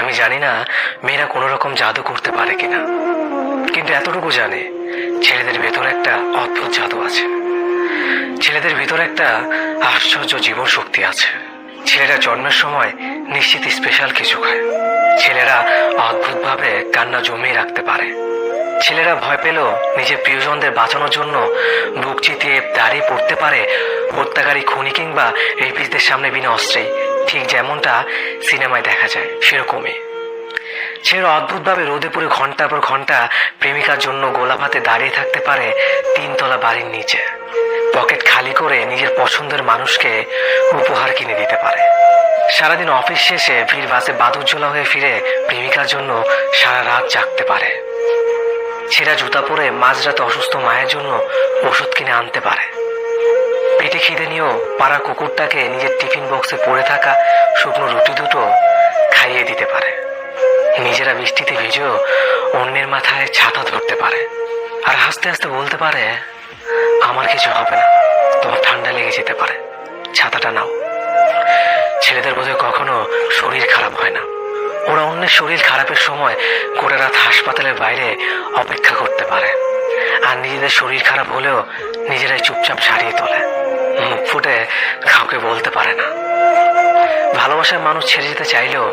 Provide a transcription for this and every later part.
আমি জানি না মেয়েরা কোনো রকম জাদু করতে পারে কিনা, কিন্তু এতটুকু জানে ছেলেদের ভেতর একটা অদ্ভুত জাদু আছে। ছেলেদের ভিতর একটা আশ্চর্য জীবন শক্তি আছে। ছেলেরা জন্মের সময় নিশ্চিত স্পেশাল কিছু খায়। ছেলেরা অদ্ভুতভাবে কান্না জমিয়ে রাখতে পারে। ছেলেরা ভয় পেলেও নিজের প্রিয়জনদের বাঁচানোর জন্য বুক চিতিয়ে দাঁড়িয়ে পড়তে পারে হত্যাকারী খুনি কিংবা রেপিস্টদের সামনে বিনা অস্ত্রেই, ঠিক যেমনটা সিনেমায় দেখা যায় সেরকমই। ছেলেরা অদ্ভুতভাবে রোদে পুড়ে ঘন্টার পর ঘন্টা প্রেমিকার জন্য গোলাপ হাতে দাঁড়িয়ে থাকতে পারে 3 তলা বাড়ির নিচে। পকেট খালি করে নিজের পছন্দের মানুষকে উপহার কিনে দিতে পারে। সারাদিন অফিস শেষে ভিড় বাসে বাদুরঝোলা হয়ে ফিরে প্রেমিকার জন্য সারা রাত জাগতে পারে। ছেঁড়া জুতা পরে মাঝরাতে অসুস্থ মায়ের জন্য ওষুধ কিনে আনতে পারে। পেটে খিদে নিয়েও পাড়া কুকুরটাকে নিজের টিফিন বক্সে পড়ে থাকা শুকনো রুটি দুটো খাইয়ে দিতে পারে। নিজেরা বৃষ্টিতে ভিজেও অন্যের মাথায় ছাতা ধরতে পারে আর হাসতে হাসতে বলতে পারে, আমার কিছু হবে না, তোমার ঠান্ডা লেগে যেতে পারে, ছাতাটা নাও। ছেলেদের বোধহয় কখনো শরীর খারাপ হয় না। ওরা অন্যের শরীর খারাপের সময় গোটা রাত হাসপাতালের বাইরে অপেক্ষা করতে পারে, আর নিজেদের শরীর খারাপ হলেও নিজেরাই চুপচাপ সারিয়ে তোলে। মুখ ফুটে কাউকে বলতে পারে না। ভালোবাসার মানুষ ছেড়ে যেতে চাইলেও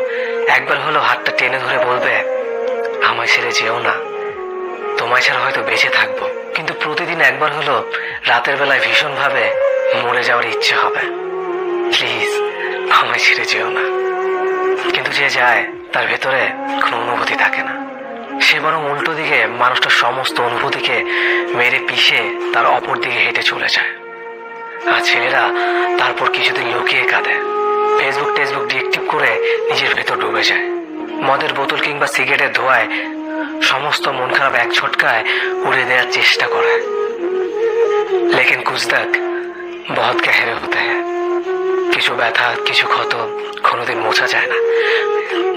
একবার হলেও হাতটা টেনে ধরে বলবে, আমায় ছেড়ে যেও না, তোমায় ছাড়া হয়তো বেঁচে থাকবো, কিন্তু প্রতিদিন একবার হলো রাতের বেলায় ভীষণভাবে মরে যাওয়ার ইচ্ছে হবে। প্লিজ আমায় ছেড়ে যেও না। কিন্তু যে যায় তার ভেতরে কোনো অনুভূতি থাকে না। সে বরং উল্টো দিকে মানুষটার সমস্ত অনুভূতিকে মেরে পিষে তার অপর দিকে হেঁটে চলে যায়। আর ছেলেরা তারপর কিছুদিন লুকিয়ে কাঁদে, ফেসবুক ডিএক্টিভ করে নিজের ভেতর ডুবে যায়। মদের বোতল কিংবা সিগারেটের ধোঁয়ায় সমস্ত মন খারাপ এক ঝটকায় উড়ে দেওয়ার চেষ্টা করে। লেকিন কুছ তক বহুত গহরে হতে হ্যায়। কিছু ব্যথা, কিছু ক্ষত কোনোদিন মোছা যায় না।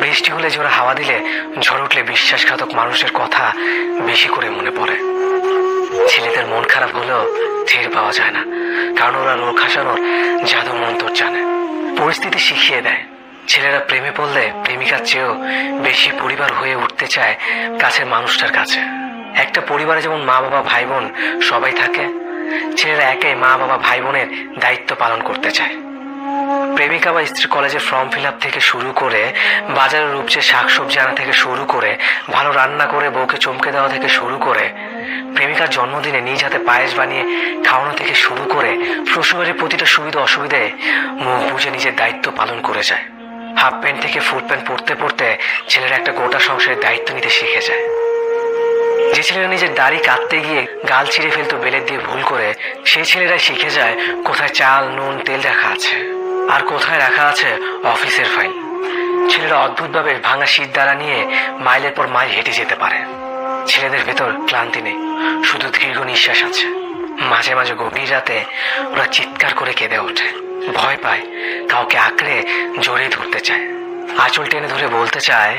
বৃষ্টি হলে জোরে হাওয়া দিলে, ঝড় উঠলে বিশ্বাসঘাতক মানুষের কথা বেশি করে মনে পড়ে। ছেলেদের মন খারাপ হলেও টের পাওয়া যায় না, কারণ ওরা লোক হাসানোর জাদু মন্তর জানে। পরিস্থিতি শিখিয়ে দেয়। ছেলেরা প্রেমে পড়লে প্রেমিকার চেয়েও বেশি পরিবার হয়ে উঠতে চায় কাছের মানুষটার কাছে। একটা পরিবারে যেমন মা বাবা ভাই বোন সবাই থাকে, ছেলেরা একাই মা বাবা ভাই বোনের দায়িত্ব পালন করতে চায়। প্রেমিকা বা স্ত্রী কলেজের ফর্ম ফিল আপ থেকে শুরু করে, বাজারের রূপচে শাকসবজি আনা থেকে শুরু করে, ভালো রান্না করে বউকে চমকে দেওয়া থেকে শুরু করে, প্রেমিকার জন্মদিনে নিজ হাতে পায়েস বানিয়ে খাওয়ানো থেকে শুরু করে, শ্বশুরের প্রতিটা সুবিধা অসুবিধায় মুখ বুঝে নিজের দায়িত্ব পালন করে যায়। হাফ প্যান্ট থেকে ফুল প্যান্ট পরতে পরতে ছেলেরা একটা গোটা সংসারের দায়িত্ব নিতে শিখে যায়। যে ছেলেরা নিজের দাড়ি কাটতে গিয়ে গাল ছিঁড়ে ফেলতো বেলের দিয়ে ভুল করে, সেই ছেলেরাই শিখে যায় কোথায় চাল নুন তেল রাখা আছে আর কোথায় রাখা আছে অফিসের ফাইল। ছেলেরা অদ্ভুতভাবে ভাঙা শীত দ্বারা নিয়ে মাইলের পর মাইল হেঁটে যেতে পারে। ছেলেদের ভেতর ক্লান্তি নেই, শুধু দীর্ঘ নিঃশ্বাস আছে। মাঝে মাঝে গভীর রাতে ওরা চিৎকার করে কেঁদে ওঠে, ভয় পায়, কাউকে আঁকড়ে জড়িয়ে ধরতে চায়, আঁচল টেনে ধরে বলতে চায়,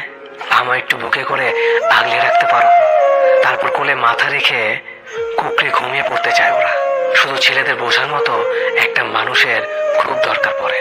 আমায় একটু বুকে করে আগলে রাখতে পারো। তারপর কোলে মাথা রেখে কুকড়ে ঘুমিয়ে পড়তে চায় ওরা। শুধু ছেলেদের বোঝার মতো একটা মানুষের খুব দরকার পড়ে।